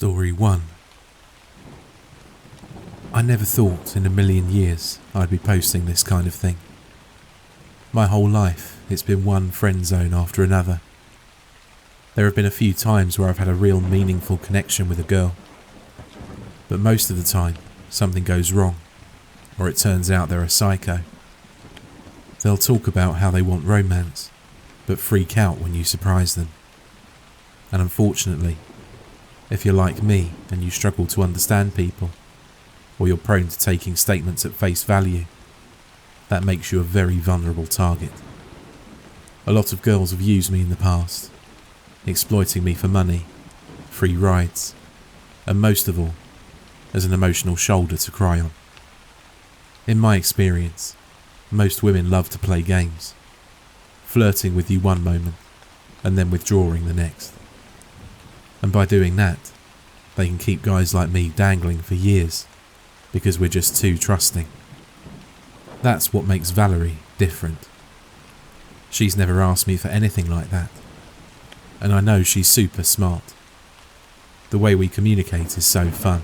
Story 1. I never thought in a million years I'd be posting this kind of thing. My whole life it's been one friend zone after another. There have been a few times where I've had a real meaningful connection with a girl. But most of the time something goes wrong, or it turns out they're a psycho. They'll talk about how they want romance, but freak out when you surprise them. And unfortunately, if you're like me and you struggle to understand people, or you're prone to taking statements at face value, that makes you a very vulnerable target. A lot of girls have used me in the past, exploiting me for money, free rides, and most of all, as an emotional shoulder to cry on. In my experience, most women love to play games, flirting with you one moment and then withdrawing the next. And by doing that, they can keep guys like me dangling for years because we're just too trusting. That's what makes Valerie different. She's never asked me for anything like that, and I know she's super smart. The way we communicate is so fun.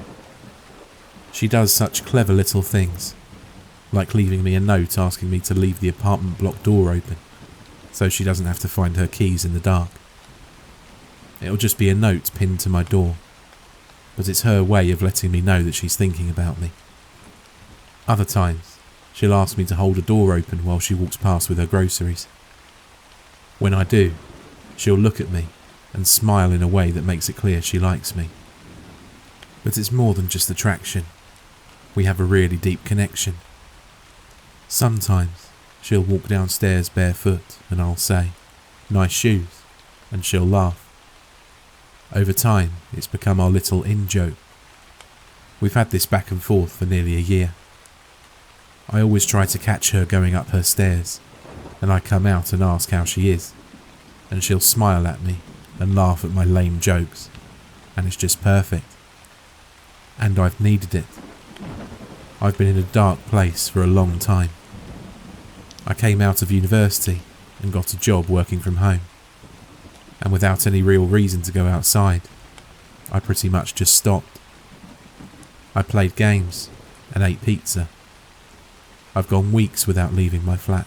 She does such clever little things, like leaving me a note asking me to leave the apartment block door open so she doesn't have to find her keys in the dark. It'll just be a note pinned to my door, but it's her way of letting me know that she's thinking about me. Other times, she'll ask me to hold a door open while she walks past with her groceries. When I do, she'll look at me and smile in a way that makes it clear she likes me. But it's more than just attraction. We have a really deep connection. Sometimes she'll walk downstairs barefoot and I'll say, "Nice shoes," and she'll laugh. Over time, it's become our little in-joke. We've had this back and forth for nearly a year. I always try to catch her going up her stairs, and I come out and ask how she is, and she'll smile at me and laugh at my lame jokes, and it's just perfect. And I've needed it. I've been in a dark place for a long time. I came out of university and got a job working from home. And without any real reason to go outside, I pretty much just stopped. I played games and ate pizza. I've gone weeks without leaving my flat.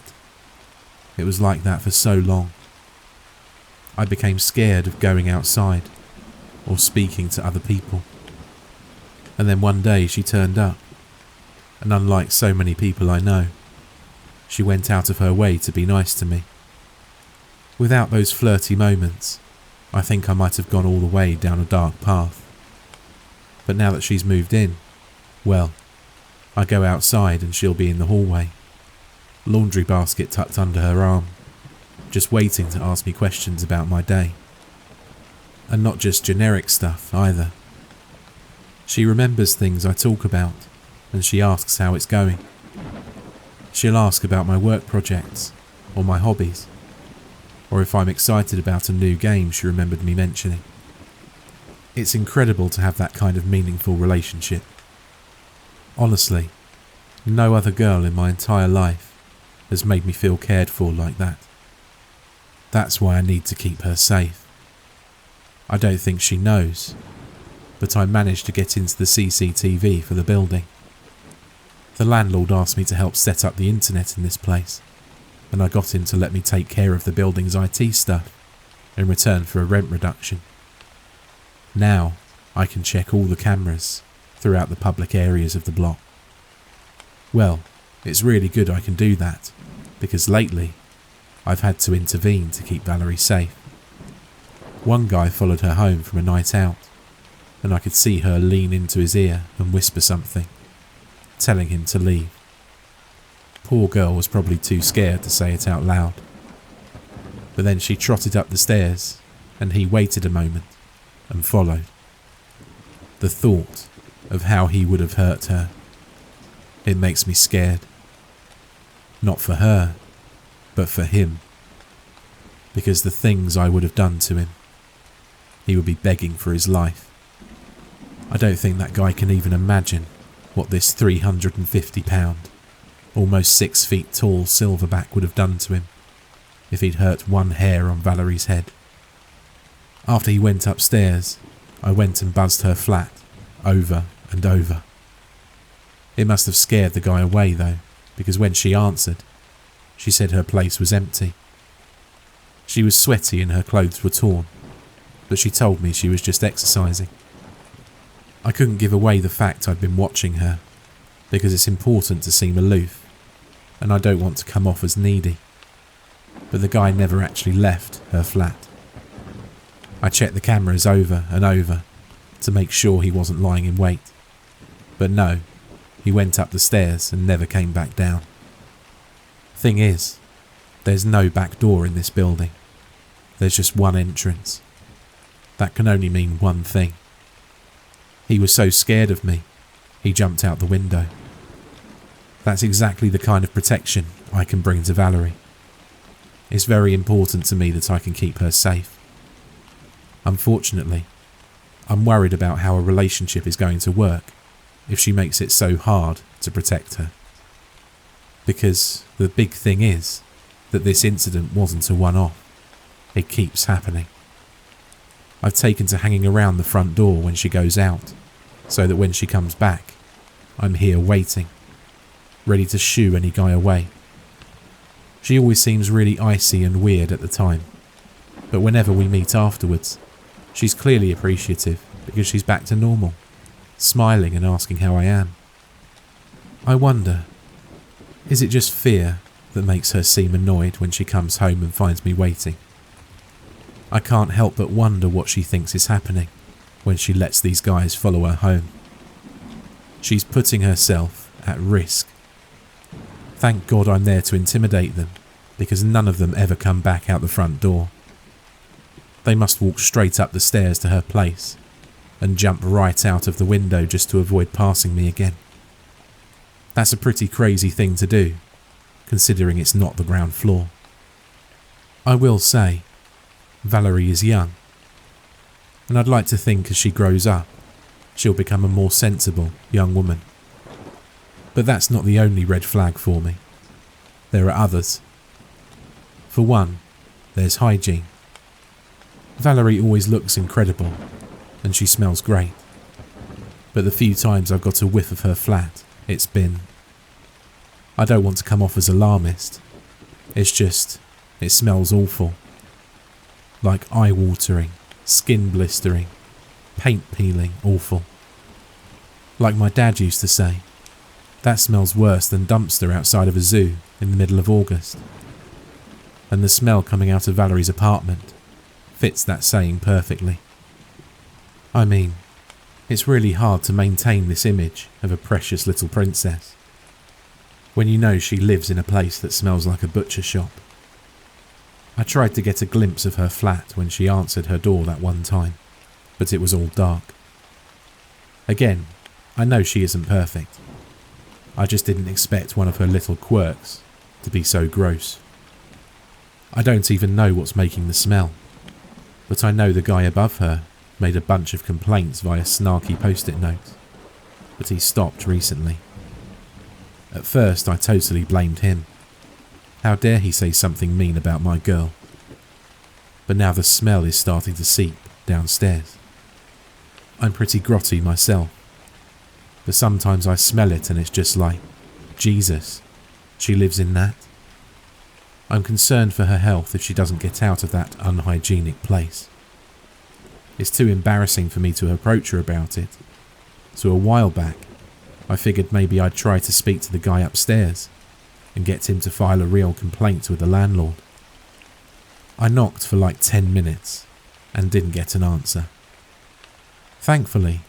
It was like that for so long. I became scared of going outside or speaking to other people. And then one day she turned up, and unlike so many people I know, she went out of her way to be nice to me. Without those flirty moments, I think I might have gone all the way down a dark path. But now that she's moved in, well, I go outside and she'll be in the hallway, laundry basket tucked under her arm, just waiting to ask me questions about my day. And not just generic stuff either. She remembers things I talk about, and she asks how it's going. She'll ask about my work projects, or my hobbies, or if I'm excited about a new game she remembered me mentioning. It's incredible to have that kind of meaningful relationship. Honestly, no other girl in my entire life has made me feel cared for like that. That's why I need to keep her safe. I don't think she knows, but I managed to get into the CCTV for the building. The landlord asked me to help set up the internet in this place, and I got him to let me take care of the building's IT stuff in return for a rent reduction. Now I can check all the cameras throughout the public areas of the block. Well, it's really good I can do that, because lately I've had to intervene to keep Valerie safe. One guy followed her home from a night out, and I could see her lean into his ear and whisper something, telling him to leave. Poor girl was probably too scared to say it out loud. But then she trotted up the stairs, and he waited a moment and followed. The thought of how he would have hurt her, it makes me scared. Not for her, but for him. Because the things I would have done to him, he would be begging for his life. I don't think that guy can even imagine what this £350, almost 6 feet tall silverback would have done to him if he'd hurt one hair on Valerie's head. After he went upstairs, I went and buzzed her flat, over and over. It must have scared the guy away though, because when she answered, she said her place was empty. She was sweaty and her clothes were torn, but she told me she was just exercising. I couldn't give away the fact I'd been watching her, because it's important to seem aloof, and I don't want to come off as needy. But the guy never actually left her flat. I checked the cameras over and over to make sure he wasn't lying in wait. But no, he went up the stairs and never came back down. Thing is, there's no back door in this building. There's just one entrance. That can only mean one thing. He was so scared of me, he jumped out the window. That's exactly the kind of protection I can bring to Valerie. It's very important to me that I can keep her safe. Unfortunately, I'm worried about how a relationship is going to work if she makes it so hard to protect her. Because the big thing is that this incident wasn't a one-off. It keeps happening. I've taken to hanging around the front door when she goes out, so that when she comes back, I'm here waiting, ready to shoo any guy away. She always seems really icy and weird at the time, but whenever we meet afterwards, she's clearly appreciative because she's back to normal, smiling and asking how I am. I wonder, is it just fear that makes her seem annoyed when she comes home and finds me waiting? I can't help but wonder what she thinks is happening when she lets these guys follow her home. She's putting herself at risk. Thank God I'm there to intimidate them, because none of them ever come back out the front door. They must walk straight up the stairs to her place and jump right out of the window just to avoid passing me again. That's a pretty crazy thing to do, considering it's not the ground floor. I will say, Valerie is young, and I'd like to think as she grows up, she'll become a more sensible young woman. But that's not the only red flag for me. There are others. For one, there's hygiene. Valerie always looks incredible, and she smells great. But the few times I've got a whiff of her flat, it's been... I don't want to come off as alarmist. It's just, it smells awful. Like eye-watering, skin blistering, paint peeling awful. Like my dad used to say, that smells worse than dumpster outside of a zoo in the middle of August. And the smell coming out of Valerie's apartment fits that saying perfectly. I mean, it's really hard to maintain this image of a precious little princess when you know she lives in a place that smells like a butcher shop. I tried to get a glimpse of her flat when she answered her door that one time, but it was all dark. Again, I know she isn't perfect. I just didn't expect one of her little quirks to be so gross. I don't even know what's making the smell, but I know the guy above her made a bunch of complaints via snarky post-it notes, but he stopped recently. At first I totally blamed him. How dare he say something mean about my girl? But now the smell is starting to seep downstairs. I'm pretty grotty myself, but sometimes I smell it and it's just like, Jesus, she lives in that? I'm concerned for her health if she doesn't get out of that unhygienic place. It's too embarrassing for me to approach her about it, so a while back I figured maybe I'd try to speak to the guy upstairs and get him to file a real complaint with the landlord. I knocked for like 10 minutes and didn't get an answer. Thankfully,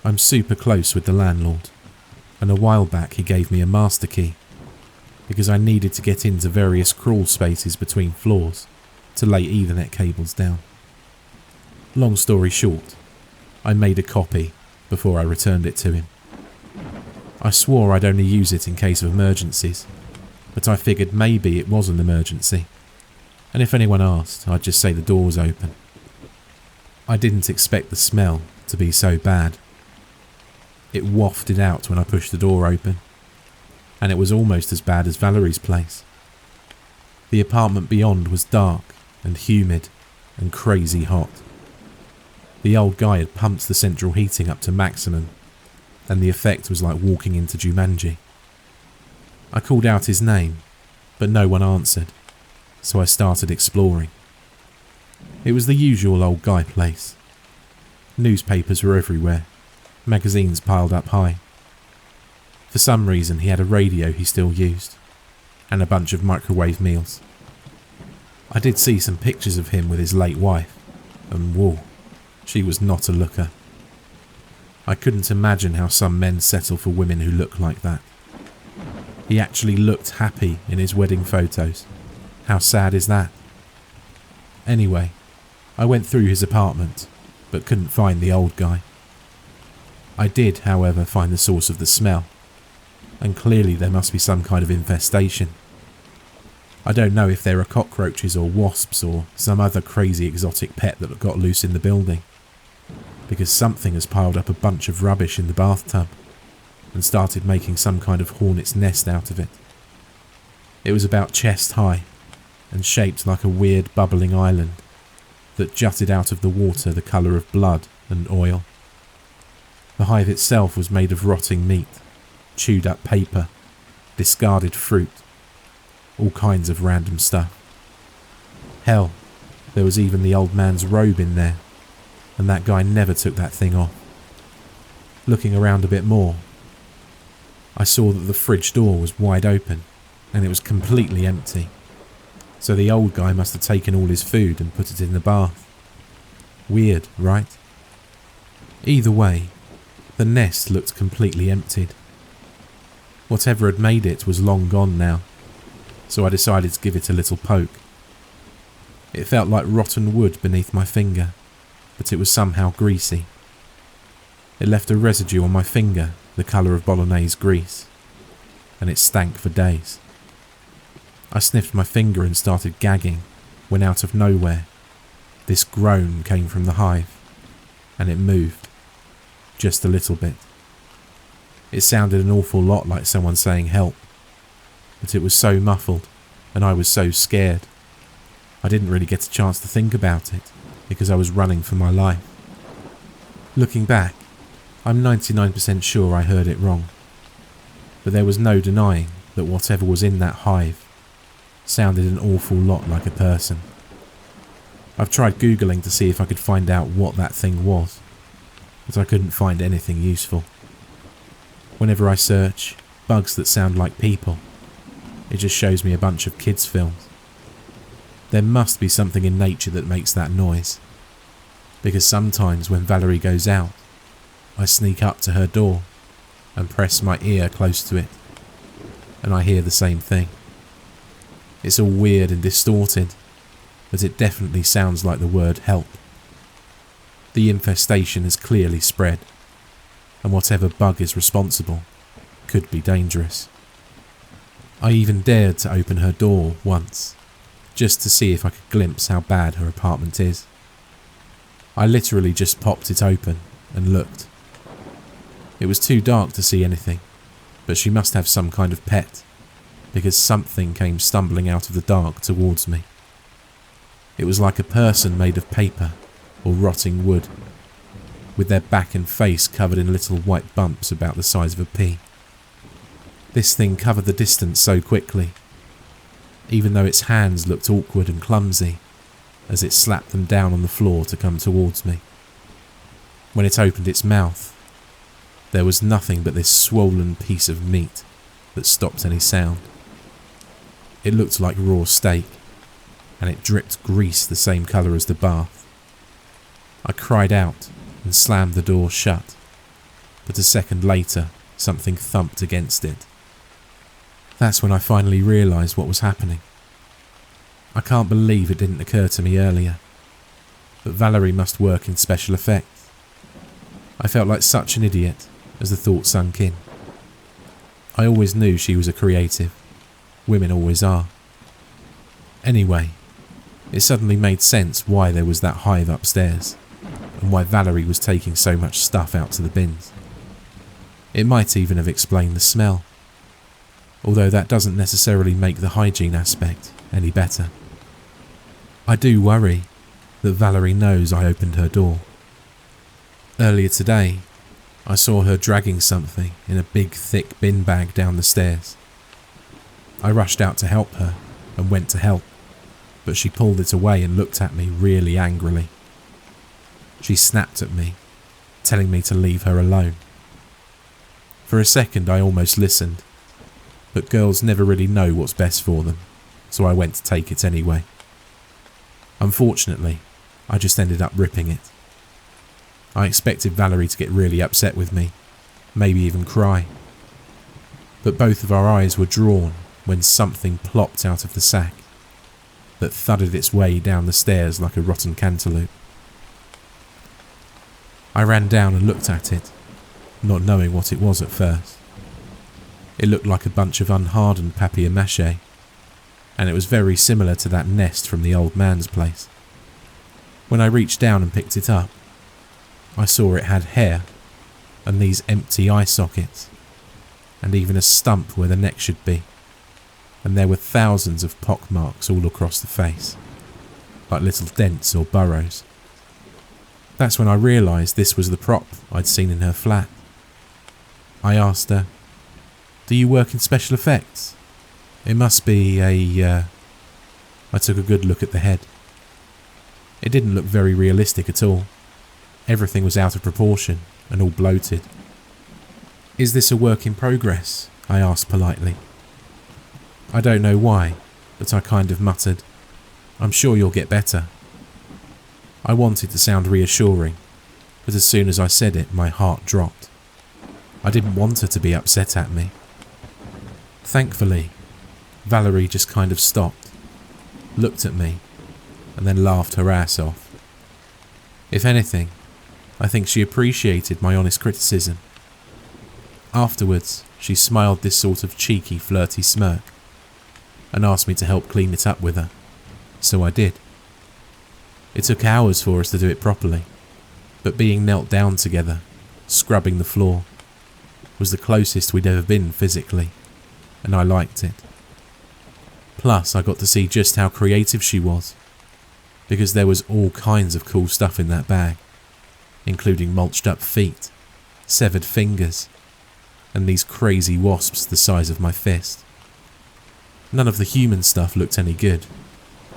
I'm super close with the landlord, and a while back he gave me a master key because I needed to get into various crawl spaces between floors to lay Ethernet cables down. Long story short, I made a copy before I returned it to him. I swore I'd only use it in case of emergencies, but I figured maybe it was an emergency, and if anyone asked, I'd just say the door was open. I didn't expect the smell to be so bad. It wafted out when I pushed the door open, and it was almost as bad as Valerie's place. The apartment beyond was dark and humid and crazy hot. The old guy had pumped the central heating up to maximum, and the effect was like walking into Jumanji. I called out his name, but no one answered, so I started exploring. It was the usual old guy place. Newspapers were everywhere, magazines piled up high. For some reason he had a radio he still used, and a bunch of microwave meals. I did see some pictures of him with his late wife, and whoa, she was not a looker. I couldn't imagine how some men settle for women who look like that. He actually looked happy in his wedding photos. How sad is that? Anyway, I went through his apartment, but couldn't find the old guy. I did, however, find the source of the smell, and clearly there must be some kind of infestation. I don't know if there are cockroaches or wasps or some other crazy exotic pet that got loose in the building, because something has piled up a bunch of rubbish in the bathtub and started making some kind of hornet's nest out of it. It was about chest high and shaped like a weird bubbling island that jutted out of the water the colour of blood and oil. The hive itself was made of rotting meat, chewed up paper, discarded fruit, all kinds of random stuff. Hell, there was even the old man's robe in there, and that guy never took that thing off. Looking around a bit more, I saw that the fridge door was wide open and it was completely empty. So the old guy must have taken all his food and put it in the bath. Weird, right? Either way, the nest looked completely emptied. Whatever had made it was long gone now, so I decided to give it a little poke. It felt like rotten wood beneath my finger, but it was somehow greasy. It left a residue on my finger the colour of bolognese grease, and it stank for days. I sniffed my finger and started gagging when out of nowhere, this groan came from the hive, and it moved, just a little bit. It sounded an awful lot like someone saying help, but it was so muffled and I was so scared. I didn't really get a chance to think about it because I was running for my life. Looking back, I'm 99% sure I heard it wrong, but there was no denying that whatever was in that hive sounded an awful lot like a person. I've tried Googling to see if I could find out what that thing was, but I couldn't find anything useful. Whenever I search bugs that sound like people, it just shows me a bunch of kids' films. There must be something in nature that makes that noise, because sometimes when Valerie goes out, I sneak up to her door and press my ear close to it, and I hear the same thing. It's all weird and distorted, but it definitely sounds like the word help. The infestation has clearly spread, and whatever bug is responsible could be dangerous. I even dared to open her door once, just to see if I could glimpse how bad her apartment is. I literally just popped it open and looked. It was too dark to see anything, but she must have some kind of pet, because something came stumbling out of the dark towards me. It was like a person made of paper or rotting wood, with their back and face covered in little white bumps about the size of a pea. This thing covered the distance so quickly, even though its hands looked awkward and clumsy as it slapped them down on the floor to come towards me. When it opened its mouth, there was nothing but this swollen piece of meat that stopped any sound. It looked like raw steak, and it dripped grease the same colour as the bath. I cried out and slammed the door shut, but a second later something thumped against it. That's when I finally realised what was happening. I can't believe it didn't occur to me earlier, but Valerie must work in special effects. I felt like such an idiot as the thought sunk in. I always knew she was a creative. Women always are. Anyway, it suddenly made sense why there was that hive upstairs, and why Valerie was taking so much stuff out to the bins. It might even have explained the smell, although that doesn't necessarily make the hygiene aspect any better. I do worry that Valerie knows I opened her door, Earlier today, I saw her dragging something in a big thick bin bag down the stairs. I rushed out to help her and went to help, but she pulled it away and looked at me really angrily. She snapped at me, telling me to leave her alone. For a second I almost listened, but girls never really know what's best for them, so I went to take it anyway. Unfortunately, I just ended up ripping it. I expected Valerie to get really upset with me, maybe even cry. But both of our eyes were drawn when something plopped out of the sack that thudded its way down the stairs like a rotten cantaloupe. I ran down and looked at it, not knowing what it was at first. It looked like a bunch of unhardened papier-mâché, and it was very similar to that nest from the old man's place. When I reached down and picked it up, I saw it had hair and these empty eye sockets, and even a stump where the neck should be, and there were thousands of pock marks all across the face, like little dents or burrows. That's when I realised this was the prop I'd seen in her flat. I asked her, "Do you work in special effects? It must be I took a good look at the head. It didn't look very realistic at all. Everything was out of proportion and all bloated. "Is this a work in progress?" I asked politely. I don't know why, but I kind of muttered, "I'm sure you'll get better." I wanted to sound reassuring, but as soon as I said it, my heart dropped. I didn't want her to be upset at me. Thankfully, Valerie just kind of stopped, looked at me, and then laughed her ass off. If anything, I think she appreciated my honest criticism. Afterwards, she smiled this sort of cheeky, flirty smirk and asked me to help clean it up with her, so I did. It took hours for us to do it properly, but being knelt down together, scrubbing the floor, was the closest we'd ever been physically, and I liked it. Plus, I got to see just how creative she was, because there was all kinds of cool stuff in that bag, including mulched up feet, severed fingers, and these crazy wasps the size of my fist. None of the human stuff looked any good,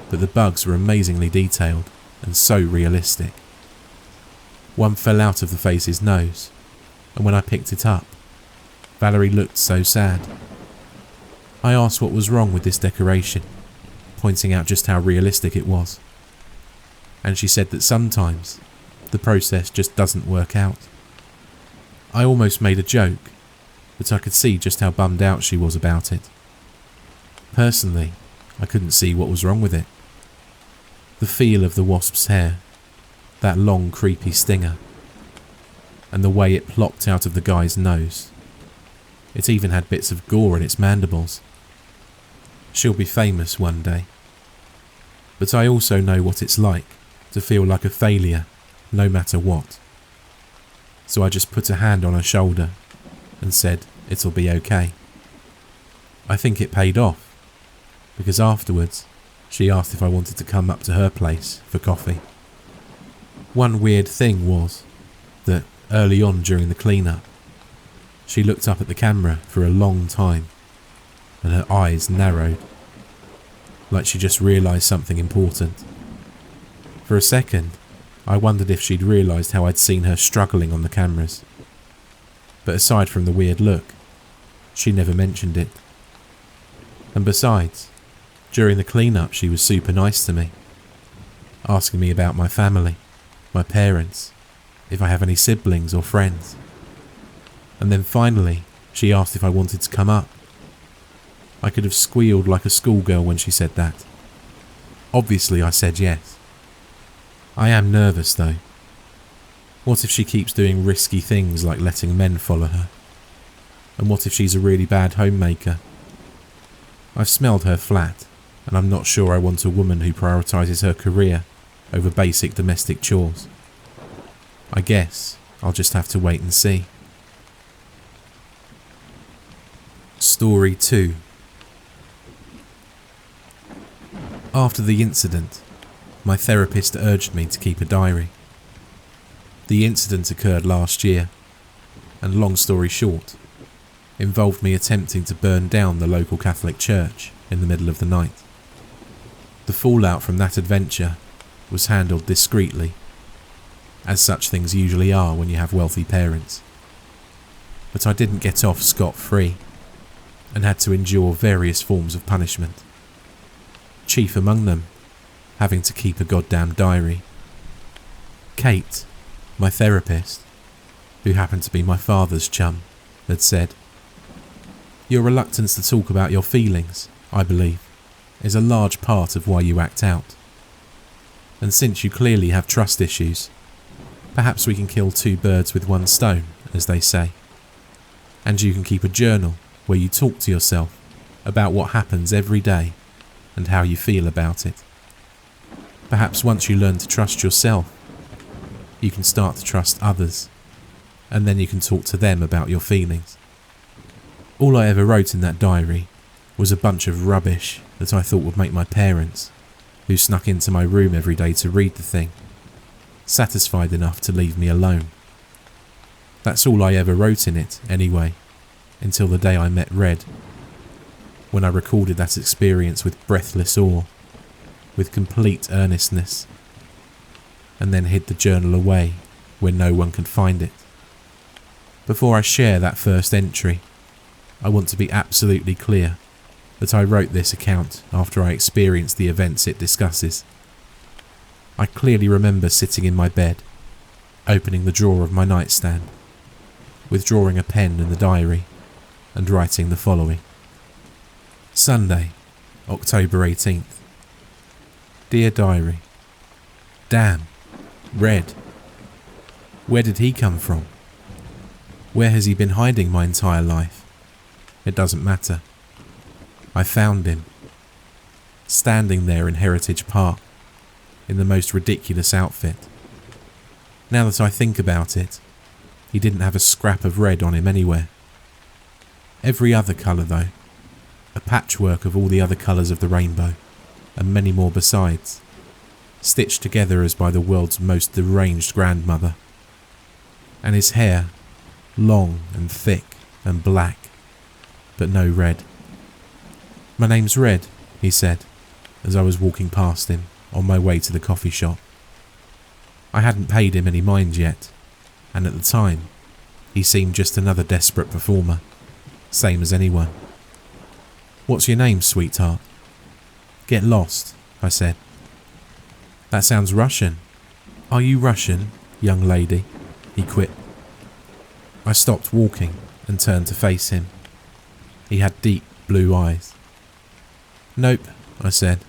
but the bugs were amazingly detailed and so realistic. One fell out of the face's nose, and when I picked it up, Valerie looked so sad. I asked what was wrong with this decoration, pointing out just how realistic it was, and she said that sometimes the process just doesn't work out. I almost made a joke, but I could see just how bummed out she was about it. Personally, I couldn't see what was wrong with it. The feel of the wasp's hair, that long creepy stinger, and the way it plopped out of the guy's nose. It even had bits of gore in its mandibles. She'll be famous one day. But I also know what it's like to feel like a failure, no matter what. So I just put a hand on her shoulder and said, "It'll be okay." I think it paid off, because afterwards she asked if I wanted to come up to her place for coffee. One weird thing was that early on during the cleanup, she looked up at the camera for a long time and her eyes narrowed, like she just realised something important. For a second, I wondered if she'd realised how I'd seen her struggling on the cameras. But aside from the weird look, she never mentioned it. And besides, during the cleanup she was super nice to me, asking me about my family, my parents, if I have any siblings or friends. And then finally, she asked if I wanted to come up. I could have squealed like a schoolgirl when she said that. Obviously I said yes. I am nervous though. What if she keeps doing risky things like letting men follow her? And what if she's a really bad homemaker? I've smelled her flat, and I'm not sure I want a woman who prioritises her career over basic domestic chores. I guess I'll just have to wait and see. Story 2. After the incident, my therapist urged me to keep a diary. The incident occurred last year, and long story short, involved me attempting to burn down the local Catholic church in the middle of the night. The fallout from that adventure was handled discreetly, as such things usually are when you have wealthy parents. But I didn't get off scot-free, and had to endure various forms of punishment. Chief among them, having to keep a goddamn diary. Kate, my therapist, who happened to be my father's chum, had said, "Your reluctance to talk about your feelings, I believe, is a large part of why you act out. And since you clearly have trust issues, perhaps we can kill two birds with one stone, as they say. And you can keep a journal where you talk to yourself about what happens every day and how you feel about it. Perhaps once you learn to trust yourself, you can start to trust others, and then you can talk to them about your feelings." All I ever wrote in that diary was a bunch of rubbish that I thought would make my parents, who snuck into my room every day to read the thing, satisfied enough to leave me alone. That's all I ever wrote in it, anyway, until the day I met Red, when I recorded that experience with breathless awe, with complete earnestness, and then hid the journal away where no one could find it. Before I share that first entry, I want to be absolutely clear that I wrote this account after I experienced the events it discusses. I clearly remember sitting in my bed, opening the drawer of my nightstand, withdrawing a pen and the diary, and writing the following. Sunday, October 18th. Dear Diary. Damn, Red. Where did he come from? Where has he been hiding my entire life? It doesn't matter. I found him, standing there in Heritage Park, in the most ridiculous outfit. Now that I think about it, he didn't have a scrap of red on him anywhere. Every other colour though, a patchwork of all the other colours of the rainbow, and many more besides, stitched together as by the world's most deranged grandmother. And his hair, long and thick and black, but no red. My name's Red, he said, as I was walking past him on my way to the coffee shop. I hadn't paid him any mind yet, and at the time, he seemed just another desperate performer, same as anyone. What's your name, sweetheart? Get lost, I said. That sounds Russian. Are you Russian, young lady? He quipped. I stopped walking and turned to face him. He had deep blue eyes. Nope, I said.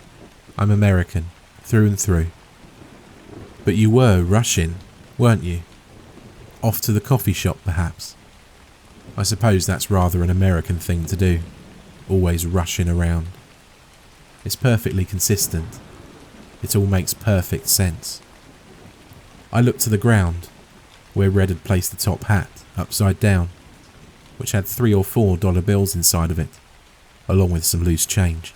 I'm American, through and through. But you were Russian, weren't you? Off to the coffee shop, perhaps. I suppose that's rather an American thing to do, always rushing around. It's perfectly consistent. It all makes perfect sense. I looked to the ground, where Red had placed the top hat upside down, which had $3 or $4 bills inside of it, along with some loose change.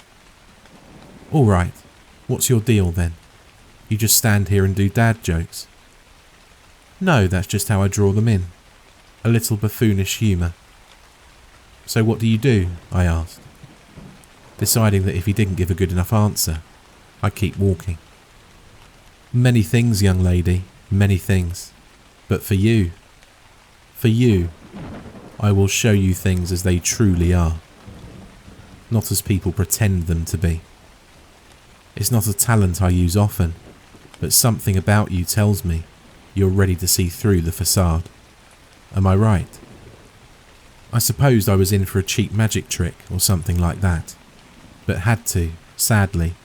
All right, what's your deal then? You just stand here and do dad jokes? No, that's just how I draw them in. A little buffoonish humour. So what do you do? I asked, deciding that if he didn't give a good enough answer, I'd keep walking. Many things, young lady, many things. But for you, I will show you things as they truly are, not as people pretend them to be. It's not a talent I use often, but something about you tells me you're ready to see through the facade. Am I right? I supposed I was in for a cheap magic trick or something like that, but had to, sadly,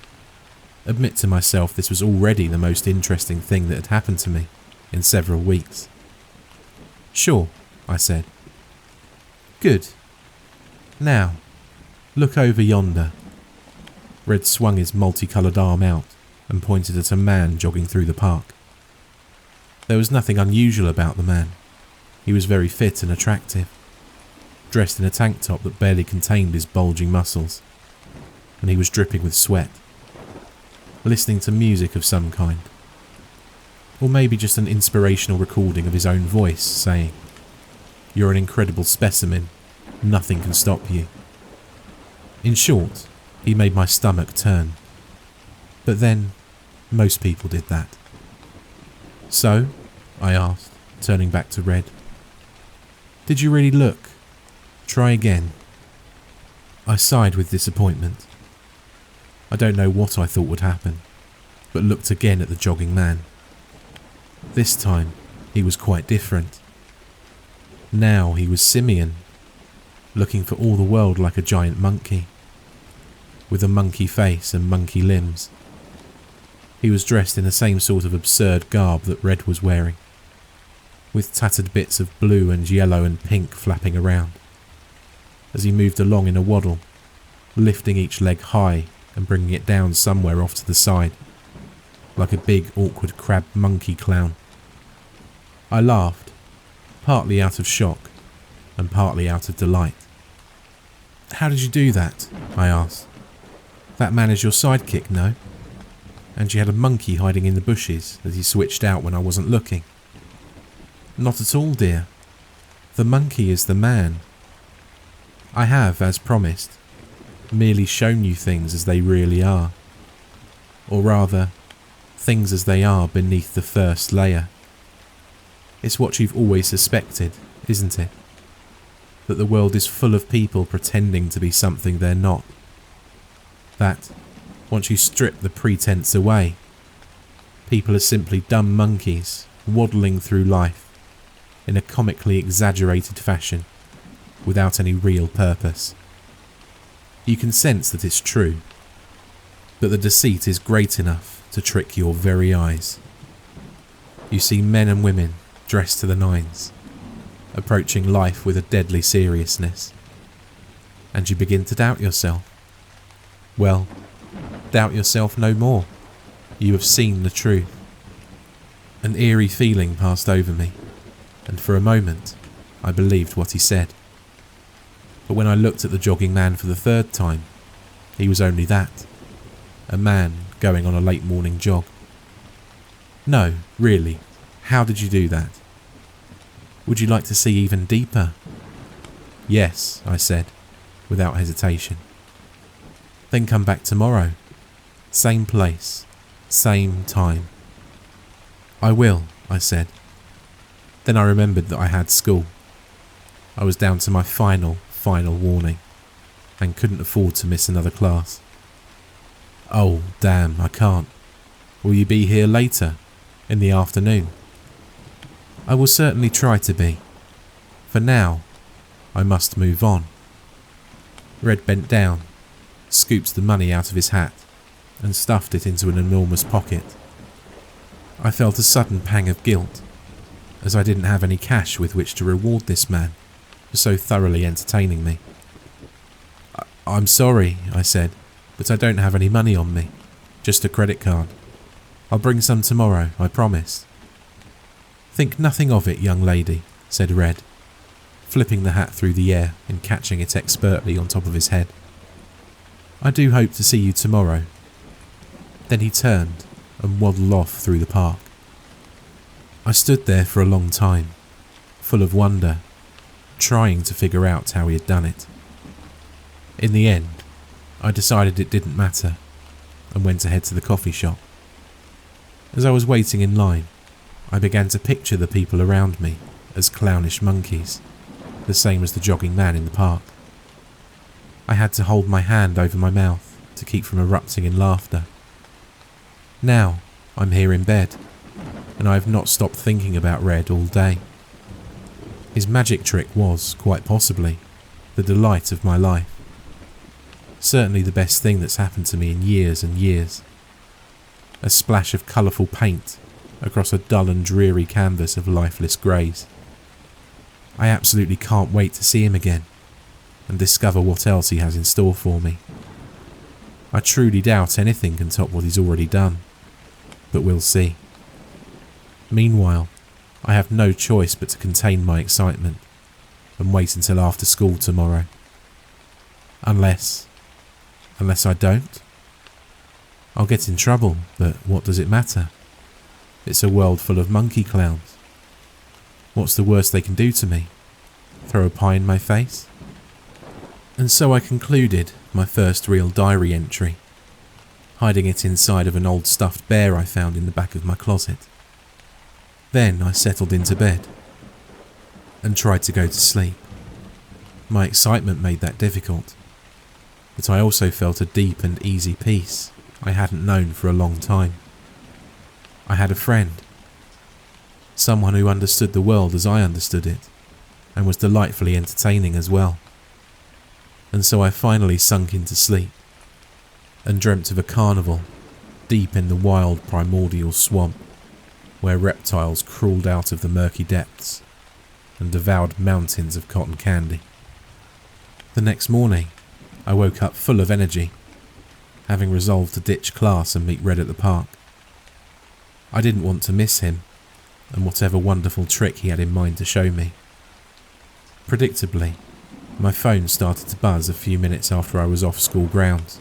admit to myself this was already the most interesting thing that had happened to me in several weeks. Sure, I said. Good. Now, look over yonder. Red swung his multicoloured arm out and pointed at a man jogging through the park. There was nothing unusual about the man. He was very fit and attractive, dressed in a tank top that barely contained his bulging muscles, and he was dripping with sweat, listening to music of some kind. Or maybe just an inspirational recording of his own voice saying, "You're an incredible specimen, nothing can stop you." In short, he made my stomach turn. But then, most people did that. "So?" I asked, turning back to Red. "Did you really look? Try again." I sighed with disappointment. I don't know what I thought would happen, but looked again at the jogging man. This time, he was quite different. Now he was simian, looking for all the world like a giant monkey, with a monkey face and monkey limbs. He was dressed in the same sort of absurd garb that Red was wearing, with tattered bits of blue and yellow and pink flapping around, as he moved along in a waddle, lifting each leg high and bringing it down somewhere off to the side, like a big awkward crab monkey clown. I laughed, partly out of shock and partly out of delight. "How did you do that?" I asked. "That man is your sidekick, no? And you had a monkey hiding in the bushes that he switched out when I wasn't looking." "Not at all, dear. The monkey is the man. I have, as promised, merely shown you things as they really are. Or rather, things as they are beneath the first layer. It's what you've always suspected, isn't it? That the world is full of people pretending to be something they're not. That, once you strip the pretense away, people are simply dumb monkeys waddling through life in a comically exaggerated fashion without any real purpose. You can sense that it's true, but the deceit is great enough to trick your very eyes. You see men and women dressed to the nines, approaching life with a deadly seriousness, and you begin to doubt yourself. Well, doubt yourself no more. You have seen the truth." An eerie feeling passed over me, and for a moment I believed what he said. But when I looked at the jogging man for the third time, he was only that, a man going on a late morning jog. "No, really, how did you do that? Would you like to see even deeper?" "Yes," I said, without hesitation. "Then come back tomorrow. Same place, same time." "I will," I said. Then I remembered that I had school. I was down to my final warning, and couldn't afford to miss another class. "Oh, damn, I can't. Will you be here later, in the afternoon?" "I will certainly try to be. For now, I must move on." Red bent down, scooped the money out of his hat, and stuffed it into an enormous pocket. I felt a sudden pang of guilt, as I didn't have any cash with which to reward this man for so thoroughly entertaining me. "I'm sorry," I said, "but I don't have any money on me, just a credit card. I'll bring some tomorrow, I promise." "Think nothing of it, young lady," said Red, flipping the hat through the air and catching it expertly on top of his head. "I do hope to see you tomorrow." Then he turned and waddled off through the park. I stood there for a long time, full of wonder, trying to figure out how he had done it. In the end, I decided it didn't matter and went ahead to the coffee shop. As I was waiting in line, I began to picture the people around me as clownish monkeys, the same as the jogging man in the park. I had to hold my hand over my mouth to keep from erupting in laughter. Now I'm here in bed, and I have not stopped thinking about Red all day. His magic trick was, quite possibly, the delight of my life. Certainly the best thing that's happened to me in years and years. A splash of colourful paint across a dull and dreary canvas of lifeless greys. I absolutely can't wait to see him again and discover what else he has in store for me. I truly doubt anything can top what he's already done, but we'll see. Meanwhile, I have no choice but to contain my excitement and wait until after school tomorrow. Unless I don't? I'll get in trouble, but what does it matter? It's a world full of monkey clowns. What's the worst they can do to me? Throw a pie in my face? And so I concluded my first real diary entry, hiding it inside of an old stuffed bear I found in the back of my closet. Then I settled into bed and tried to go to sleep. My excitement made that difficult, but I also felt a deep and easy peace I hadn't known for a long time. I had a friend, someone who understood the world as I understood it, and was delightfully entertaining as well. And so I finally sunk into sleep, and dreamt of a carnival deep in the wild primordial swamp, where reptiles crawled out of the murky depths and devoured mountains of cotton candy. The next morning, I woke up full of energy, having resolved to ditch class and meet Red at the park. I didn't want to miss him, and whatever wonderful trick he had in mind to show me. Predictably, my phone started to buzz a few minutes after I was off school grounds,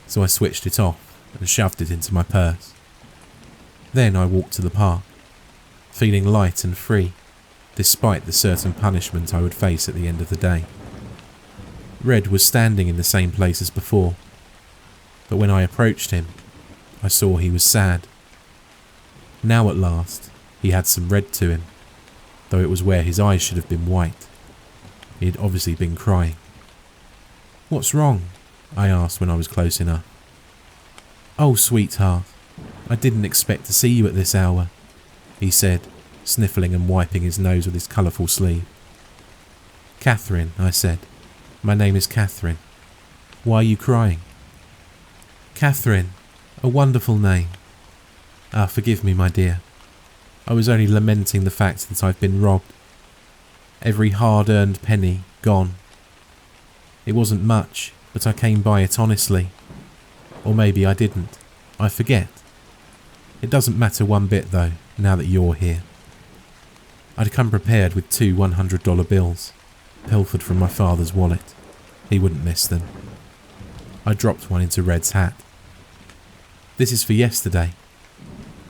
so I switched it off and shoved it into my purse. Then I walked to the park, feeling light and free, despite the certain punishment I would face at the end of the day. Red was standing in the same place as before, but when I approached him, I saw he was sad. Now at last, he had some red to him, though it was where his eyes should have been white. He had obviously been crying. "What's wrong?" I asked when I was close enough. "Oh, sweetheart, I didn't expect to see you at this hour," he said, sniffling and wiping his nose with his colourful sleeve. "Catherine," I said. "My name is Catherine. Why are you crying?" "Catherine, a wonderful name." "Ah, forgive me, my dear. I was only lamenting the fact that I've been robbed. Every hard-earned penny gone. It wasn't much, but I came by it honestly. Or maybe I didn't. I forget. It doesn't matter one bit though, now that you're here." I'd come prepared with 2 $100 bills, pilfered from my father's wallet. He wouldn't miss them. I dropped one into Red's hat. "This is for yesterday,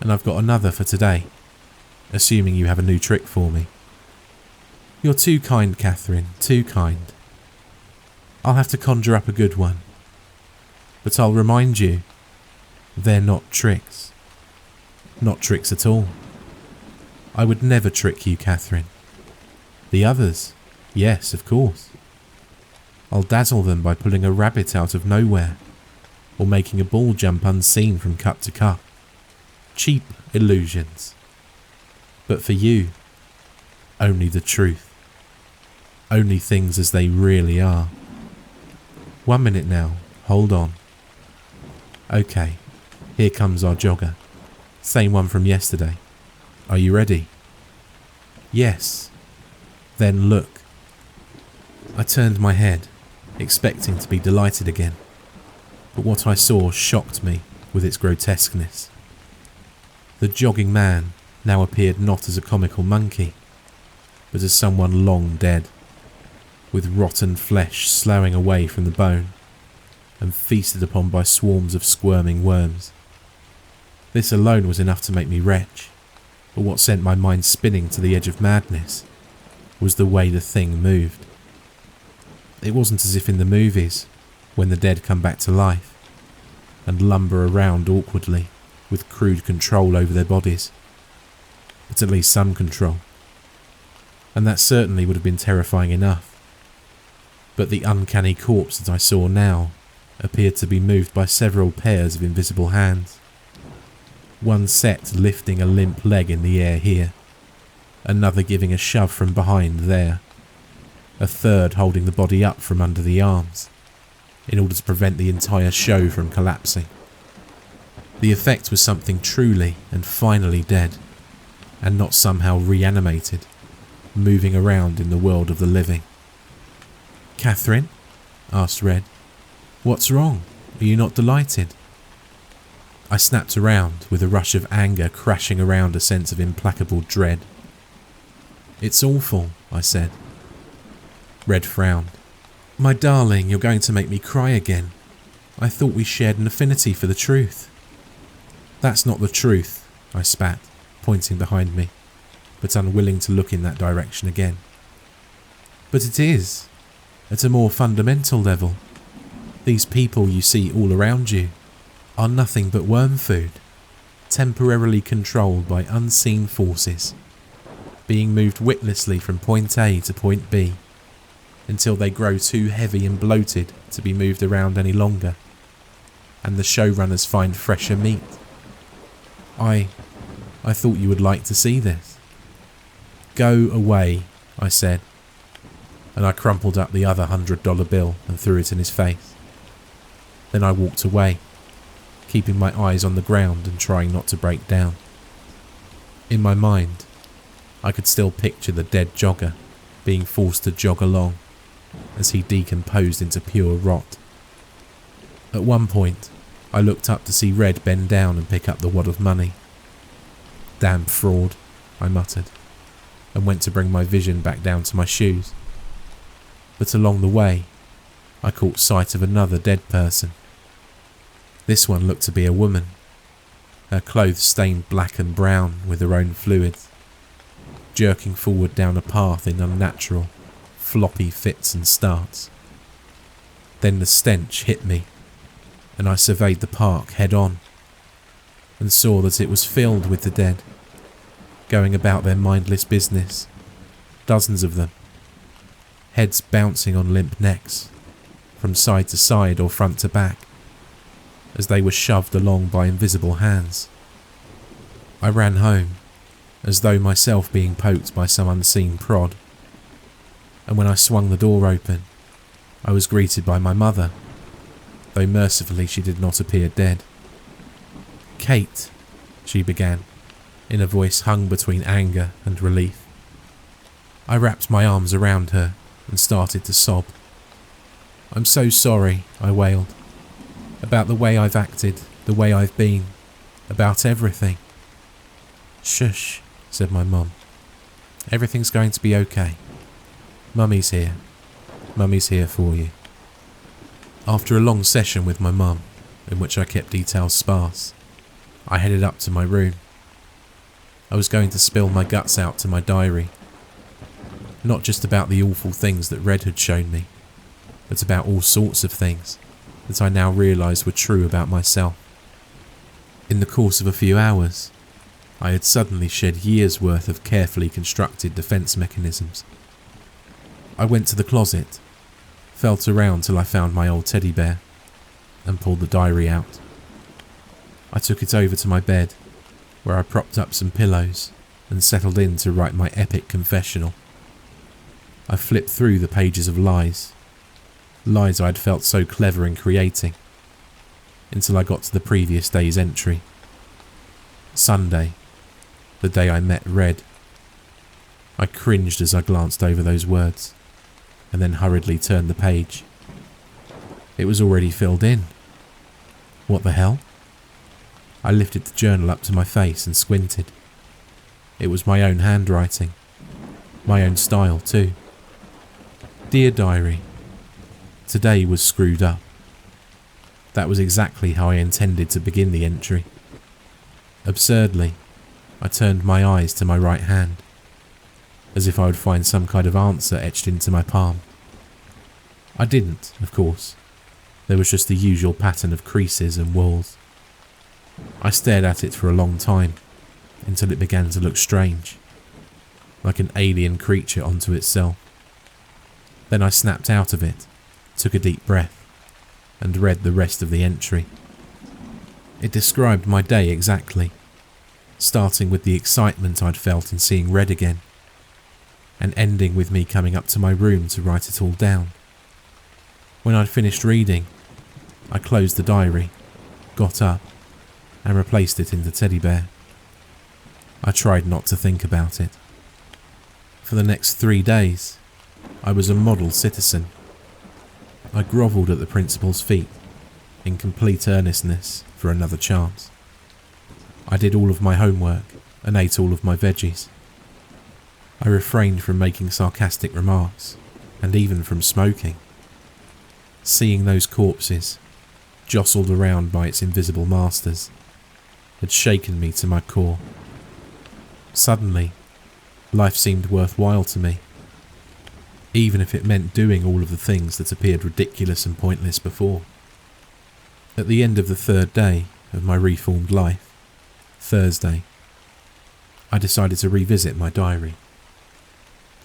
and I've got another for today, assuming you have a new trick for me." "You're too kind, Catherine, too kind. I'll have to conjure up a good one. But I'll remind you, they're not tricks. Not tricks at all. I would never trick you, Catherine. The others, yes, of course. I'll dazzle them by pulling a rabbit out of nowhere, or making a ball jump unseen from cup to cup. Cheap illusions. But for you, only the truth. Only things as they really are. 1 minute now, hold on. Okay, here comes our jogger. Same one from yesterday. Are you ready?" "Yes." "Then look." I turned my head, expecting to be delighted again, but what I saw shocked me with its grotesqueness. The jogging man now appeared not as a comical monkey, but as someone long dead, with rotten flesh sloughing away from the bone, and feasted upon by swarms of squirming worms. This alone was enough to make me retch, but what sent my mind spinning to the edge of madness was the way the thing moved. It wasn't as if in the movies, when the dead come back to life, and lumber around awkwardly with crude control over their bodies, but at least some control. And that certainly would have been terrifying enough. But the uncanny corpse that I saw now appeared to be moved by several pairs of invisible hands. One set lifting a limp leg in the air here, another giving a shove from behind there, a third holding the body up from under the arms, in order to prevent the entire show from collapsing. The effect was something truly and finally dead, and not somehow reanimated, moving around in the world of the living. "Catherine?" asked Red. "What's wrong? Are you not delighted?" I snapped around with a rush of anger crashing around a sense of implacable dread. "It's awful," I said. Red frowned. "My darling, you're going to make me cry again. I thought we shared an affinity for the truth." "That's not the truth," I spat, pointing behind me, but unwilling to look in that direction again. But it is, at a more fundamental level. These people you see all around you are nothing but worm food, temporarily controlled by unseen forces, being moved witlessly from point A to point B, until they grow too heavy and bloated to be moved around any longer, and the showrunners find fresher meat. I thought you would like to see this. Go away, I said, and I crumpled up the other $100 bill and threw it in his face. Then I walked away, keeping my eyes on the ground and trying not to break down. In my mind, I could still picture the dead jogger being forced to jog along as he decomposed into pure rot. At one point, I looked up to see Red bend down and pick up the wad of money. Damn fraud, I muttered, and went to bring my vision back down to my shoes. But along the way, I caught sight of another dead person. This one looked to be a woman, her clothes stained black and brown with her own fluids, jerking forward down a path in unnatural, floppy fits and starts. Then the stench hit me, and I surveyed the park head on, and saw that it was filled with the dead, going about their mindless business, dozens of them, heads bouncing on limp necks, from side to side or front to back, as they were shoved along by invisible hands. I ran home, as though myself being poked by some unseen prod, and when I swung the door open, I was greeted by my mother, though mercifully she did not appear dead. "Kate," she began, in a voice hung between anger and relief. I wrapped my arms around her and started to sob. "I'm so sorry," I wailed, "about the way I've acted, the way I've been, about everything." "Shush," said my mum. "Everything's going to be okay. Mummy's here. Mummy's here for you." After a long session with my mum, in which I kept details sparse, I headed up to my room. I was going to spill my guts out to my diary. Not just about the awful things that Red had shown me, but about all sorts of things that I now realised were true about myself. In the course of a few hours, I had suddenly shed years' worth of carefully constructed defence mechanisms. I went to the closet, felt around till I found my old teddy bear, and pulled the diary out. I took it over to my bed, where I propped up some pillows and settled in to write my epic confessional. I flipped through the pages of lies I'd felt so clever in creating, until I got to the previous day's entry. Sunday, the day I met Red. I cringed as I glanced over those words, and then hurriedly turned the page. It was already filled in. What the hell? I lifted the journal up to my face and squinted. It was my own handwriting, my own style too. "Dear Diary, today was screwed up." That was exactly how I intended to begin the entry. Absurdly, I turned my eyes to my right hand, as if I would find some kind of answer etched into my palm. I didn't, of course. There was just the usual pattern of creases and whorls. I stared at it for a long time, until it began to look strange, like an alien creature onto itself. Then I snapped out of it, took a deep breath, and read the rest of the entry. It described my day exactly, starting with the excitement I'd felt in seeing Red again, and ending with me coming up to my room to write it all down. When I'd finished reading, I closed the diary, got up, and replaced it in the teddy bear. I tried not to think about it. For the next 3 days, I was a model citizen. I grovelled at the principal's feet, in complete earnestness for another chance. I did all of my homework and ate all of my veggies. I refrained from making sarcastic remarks, and even from smoking. Seeing those corpses, jostled around by its invisible masters, had shaken me to my core. Suddenly, life seemed worthwhile to me, even if it meant doing all of the things that appeared ridiculous and pointless before. At the end of the third day of my reformed life, Thursday, I decided to revisit my diary.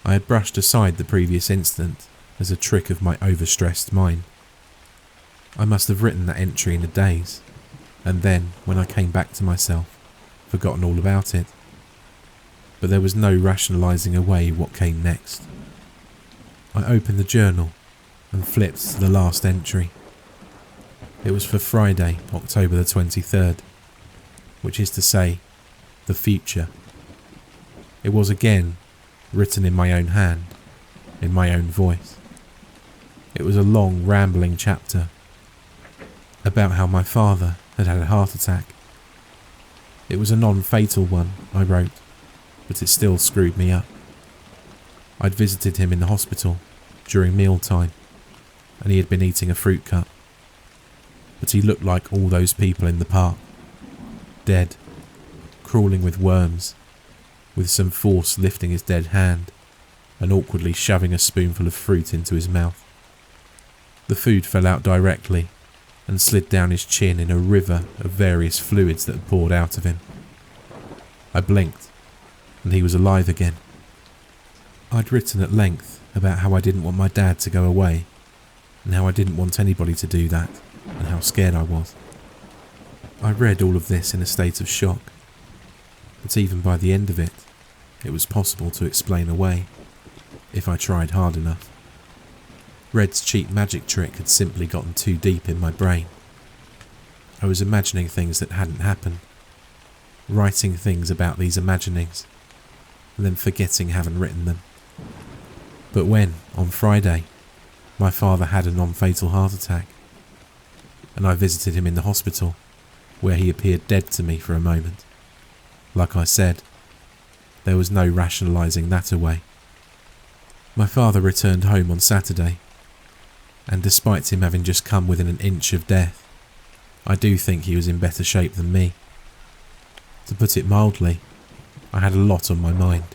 I had brushed aside the previous incident as a trick of my overstressed mind. I must have written that entry in a daze, and then, when I came back to myself, forgotten all about it. But there was no rationalising away what came next. I opened the journal and flipped to the last entry. It was for Friday, October the 23rd, which is to say, the future. It was again written in my own hand, in my own voice. It was a long, rambling chapter about how my father had had a heart attack. It was a non-fatal one, I wrote, but it still screwed me up. I'd visited him in the hospital during mealtime, and he had been eating a fruit cup. But he looked like all those people in the park, dead, crawling with worms, with some force lifting his dead hand and awkwardly shoving a spoonful of fruit into his mouth. The food fell out directly and slid down his chin in a river of various fluids that had poured out of him. I blinked, and he was alive again. I'd written at length about how I didn't want my dad to go away, and how I didn't want anybody to do that, and how scared I was. I read all of this in a state of shock, but even by the end of it, it was possible to explain away, if I tried hard enough. Red's cheap magic trick had simply gotten too deep in my brain. I was imagining things that hadn't happened, writing things about these imaginings, and then forgetting having written them. But when, on Friday, my father had a non-fatal heart attack, and I visited him in the hospital, where he appeared dead to me for a moment, like I said, there was no rationalising that away. My father returned home on Saturday, and despite him having just come within an inch of death, I do think he was in better shape than me. To put it mildly, I had a lot on my mind.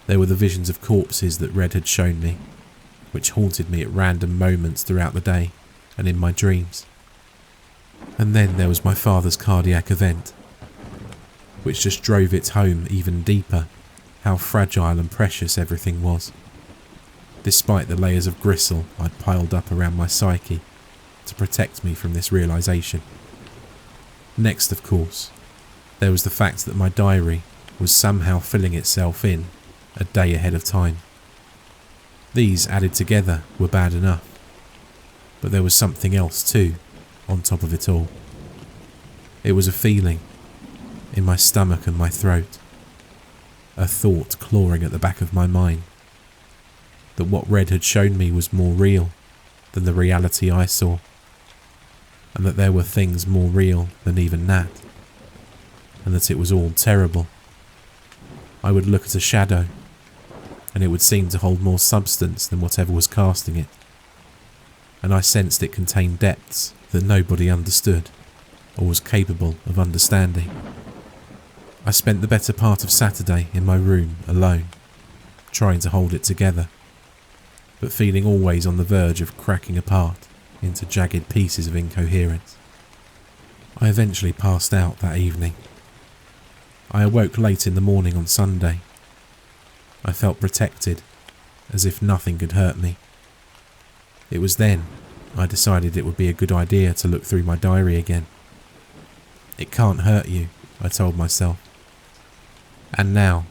There were the visions of corpses that Red had shown me, which haunted me at random moments throughout the day and in my dreams. And then there was my father's cardiac event, which just drove it home even deeper how fragile and precious everything was, despite the layers of gristle I'd piled up around my psyche to protect me from this realisation. Next, of course, there was the fact that my diary was somehow filling itself in a day ahead of time. These added together were bad enough, but there was something else too, on top of it all. It was a feeling in my stomach and my throat, a thought clawing at the back of my mind, that what Red had shown me was more real than the reality I saw, and that there were things more real than even that, and that it was all terrible. I would look at a shadow, and it would seem to hold more substance than whatever was casting it, and I sensed it contained depths that nobody understood or was capable of understanding. I spent the better part of Saturday in my room alone, trying to hold it together, but feeling always on the verge of cracking apart into jagged pieces of incoherence. I eventually passed out that evening. I awoke late in the morning on Sunday. I felt protected, as if nothing could hurt me. It was then I decided it would be a good idea to look through my diary again. It can't hurt you, I told myself. And now,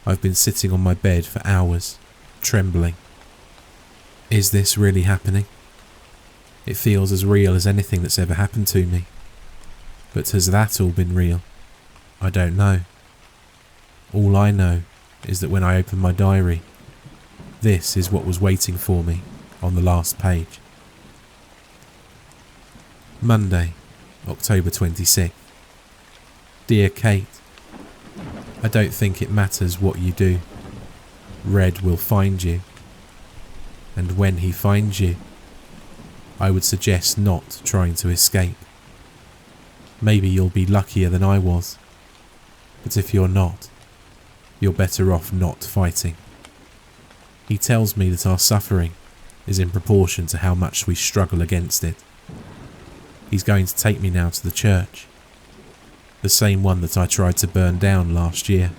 I've been sitting on my bed for hours, trembling. Is this really happening? It feels as real as anything that's ever happened to me. But has that all been real? I don't know. All I know is that when I opened my diary, this is what was waiting for me on the last page. Monday, October 26th. Dear Kate, I don't think it matters what you do. Red will find you. And when he finds you, I would suggest not trying to escape. Maybe you'll be luckier than I was, but if you're not, you're better off not fighting. He tells me that our suffering is in proportion to how much we struggle against it. He's going to take me now to the church, the same one that I tried to burn down last year.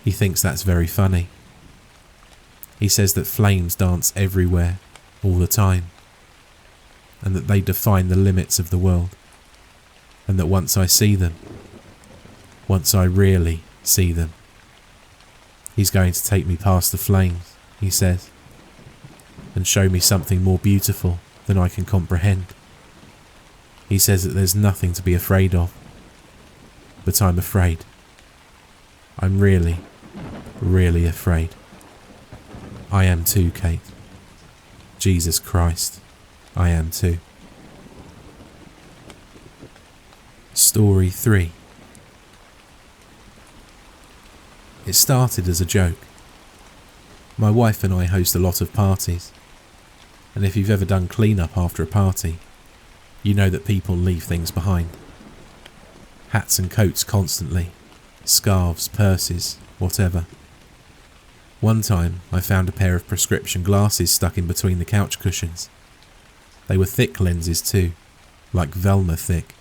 He thinks that's very funny. He says that flames dance everywhere, all the time, and that they define the limits of the world, and that once I see them, once I really see them, he's going to take me past the flames, he says, and show me something more beautiful than I can comprehend. He says that there's nothing to be afraid of, but I'm afraid. I'm really, really afraid. I am too, Kate. Jesus Christ, I am too. Story 3. It started as a joke. My wife and I host a lot of parties, and if you've ever done clean-up after a party, you know that people leave things behind. Hats and coats constantly, scarves, purses, whatever. One time I found a pair of prescription glasses stuck in between the couch cushions. They were thick lenses too, like Velma thick.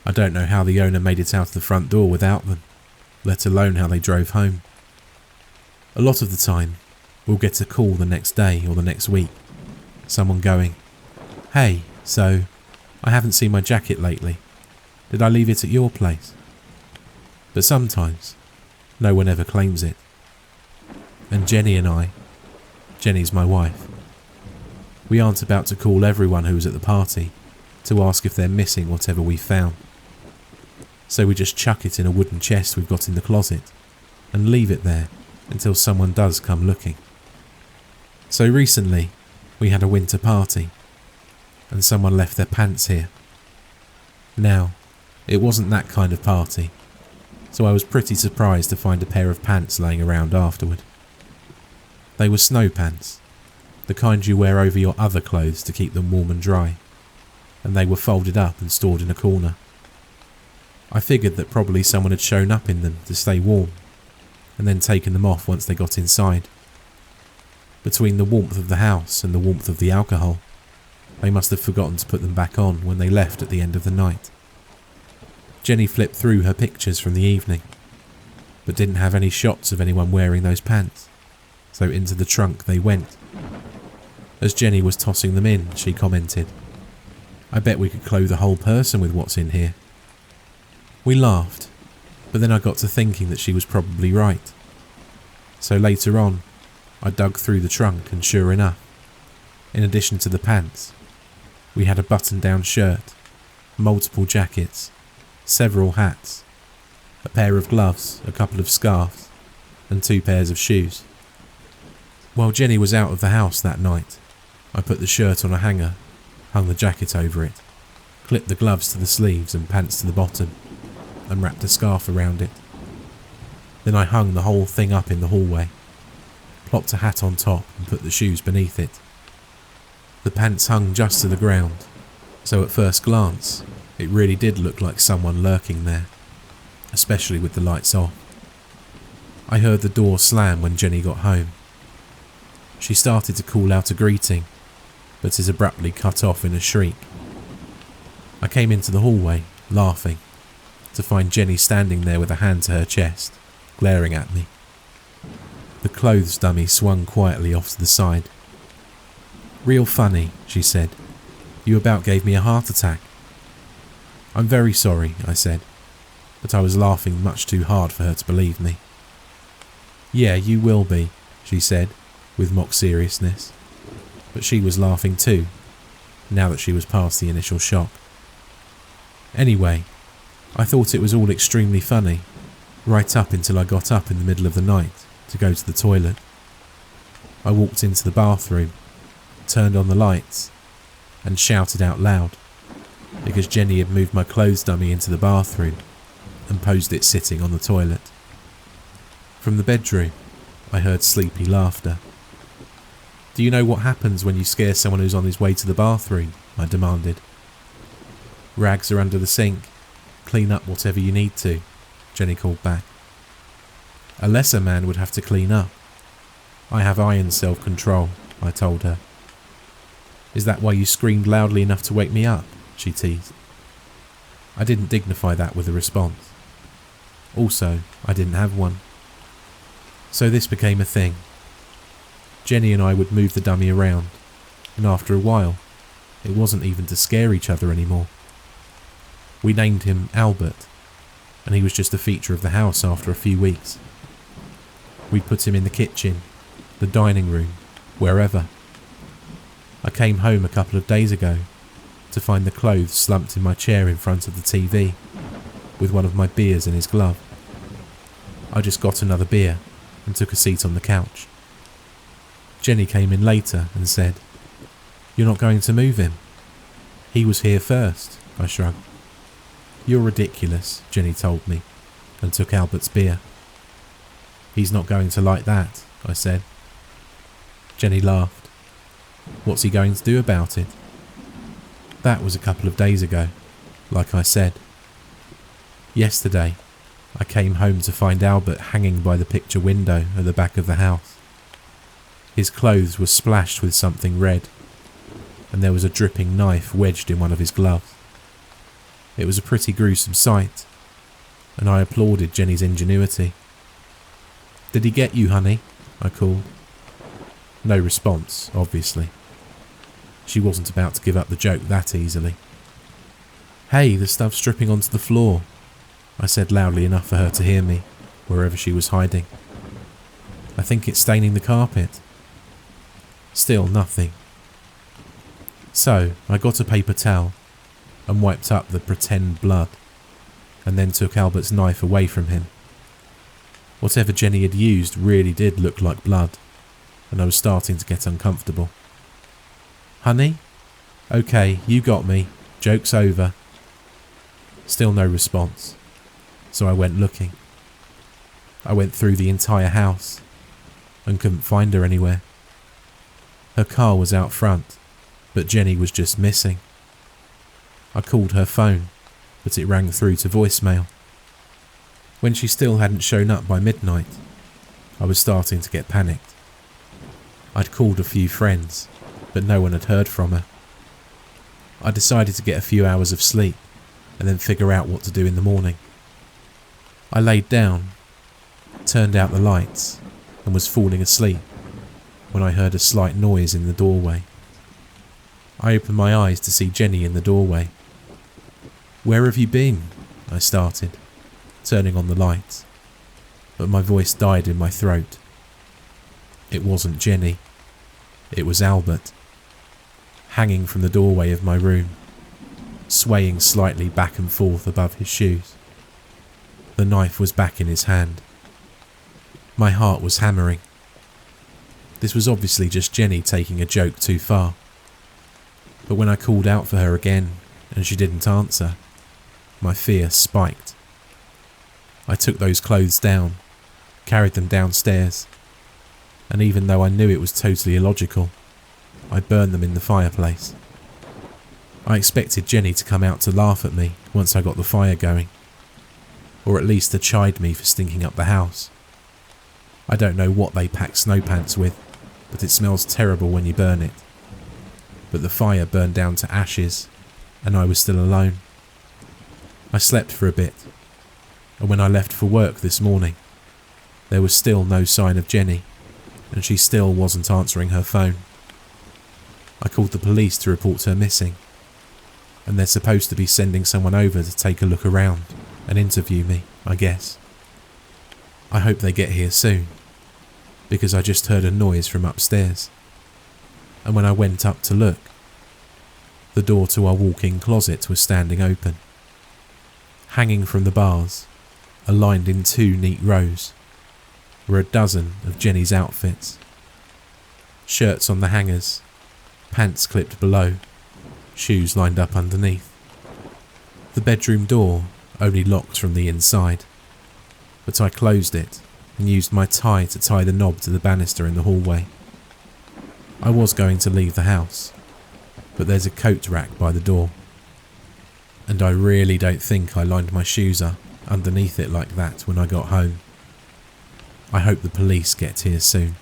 I don't know how the owner made it out of the front door without them, let alone how they drove home. A lot of the time, we'll get a call the next day or the next week, someone going, "Hey, so, I haven't seen my jacket lately. Did I leave it at your place?" But sometimes, no one ever claims it. And Jenny and I, Jenny's my wife, we aren't about to call everyone who was at the party to ask if they're missing whatever we found. So we just chuck it in a wooden chest we've got in the closet and leave it there until someone does come looking. So recently, we had a winter party and someone left their pants here. Now, it wasn't that kind of party, so I was pretty surprised to find a pair of pants laying around afterward. They were snow pants, the kind you wear over your other clothes to keep them warm and dry, and they were folded up and stored in a corner. I figured that probably someone had shown up in them to stay warm, and then taken them off once they got inside. Between the warmth of the house and the warmth of the alcohol, they must have forgotten to put them back on when they left at the end of the night. Jenny flipped through her pictures from the evening, but didn't have any shots of anyone wearing those pants, so into the trunk they went. As Jenny was tossing them in, she commented, "I bet we could clothe a whole person with what's in here." We laughed, but then I got to thinking that she was probably right. So later on, I dug through the trunk and sure enough, in addition to the pants, we had a button-down shirt, multiple jackets, several hats, a pair of gloves, a couple of scarves, and 2 pairs of shoes. While Jenny was out of the house that night, I put the shirt on a hanger, hung the jacket over it, clipped the gloves to the sleeves and pants to the bottom, and wrapped a scarf around it. Then I hung the whole thing up in the hallway, plopped a hat on top and put the shoes beneath it. The pants hung just to the ground, so at first glance, it really did look like someone lurking there, especially with the lights off. I heard the door slam when Jenny got home. She started to call out a greeting, but is abruptly cut off in a shriek. I came into the hallway, laughing, to find Jenny standing there with a hand to her chest, glaring at me. The clothes dummy swung quietly off to the side. "Real funny," she said. "You about gave me a heart attack." "I'm very sorry," I said, but I was laughing much too hard for her to believe me. "Yeah, you will be," she said, with mock seriousness, but she was laughing too, now that she was past the initial shock. Anyway, I thought it was all extremely funny, right up until I got up in the middle of the night to go to the toilet. I walked into the bathroom, turned on the lights, and shouted out loud, because Jenny had moved my clothes dummy into the bathroom and posed it sitting on the toilet. From the bedroom, I heard sleepy laughter. "Do you know what happens when you scare someone who's on his way to the bathroom?" I demanded. Rags are under the sink. Clean up whatever you need to, Jenny called back. A lesser man would have to clean up. I have iron self-control, I told her. Is that why you screamed loudly enough to wake me up? She teased. I didn't dignify that with a response. Also, I didn't have one. So this became a thing. Jenny and I would move the dummy around, and after a while, it wasn't even to scare each other anymore. We named him Albert, and he was just a feature of the house after a few weeks. We'd put him in the kitchen, the dining room, wherever. I came home a couple of days ago to find the clothes slumped in my chair in front of the TV, with one of my beers in his glove. I just got another beer and took a seat on the couch. Jenny came in later and said, "You're not going to move him? He was here first," I shrugged. "You're ridiculous," Jenny told me, and took Albert's beer. "He's not going to like that," I said. Jenny laughed. "What's he going to do about it?" That was a couple of days ago, like I said. Yesterday, I came home to find Albert hanging by the picture window at the back of the house. His clothes were splashed with something red, and there was a dripping knife wedged in one of his gloves. It was a pretty gruesome sight, and I applauded Jenny's ingenuity. "Did he get you, honey?" I called. No response, obviously. She wasn't about to give up the joke that easily. "Hey, the stuff's dripping onto the floor," I said loudly enough for her to hear me, wherever she was hiding. "I think it's staining the carpet." Still nothing. So I got a paper towel and wiped up the pretend blood, and then took Albert's knife away from him. Whatever Jenny had used really did look like blood, and I was starting to get uncomfortable. "Honey? Okay, you got me. Joke's over." Still no response, so I went looking. I went through the entire house and couldn't find her anywhere. Her car was out front, but Jenny was just missing. I called her phone, but it rang through to voicemail. When she still hadn't shown up by midnight, I was starting to get panicked. I'd called a few friends, but no one had heard from her. I decided to get a few hours of sleep and then figure out what to do in the morning. I laid down, turned out the lights, and was falling asleep when I heard a slight noise in the doorway. I opened my eyes to see Jenny in the doorway. "Where have you been?" I started, turning on the lights, but my voice died in my throat. It wasn't Jenny. It was Albert, hanging from the doorway of my room, swaying slightly back and forth above his shoes. The knife was back in his hand. My heart was hammering. This was obviously just Jenny taking a joke too far. But when I called out for her again and she didn't answer, my fear spiked. I took those clothes down, carried them downstairs, and even though I knew it was totally illogical, I burned them in the fireplace. I expected Jenny to come out to laugh at me once I got the fire going, or at least to chide me for stinking up the house. I don't know what they pack snow pants with, but it smells terrible when you burn it. But the fire burned down to ashes, and I was still alone. I slept for a bit, and when I left for work this morning, there was still no sign of Jenny, and she still wasn't answering her phone. I called the police to report her missing, and they're supposed to be sending someone over to take a look around and interview me, I guess. I hope they get here soon, because I just heard a noise from upstairs, and when I went up to look, the door to our walk-in closet was standing open. Hanging from the bars, aligned in 2 neat rows, were a dozen of Jenny's outfits. Shirts on the hangers, pants clipped below, shoes lined up underneath. The bedroom door only locked from the inside, but I closed it and used my tie to tie the knob to the banister in the hallway. I was going to leave the house, but there's a coat rack by the door. and I really don't think I lined my shoes up underneath it like that when I got home. I hope the police get here soon.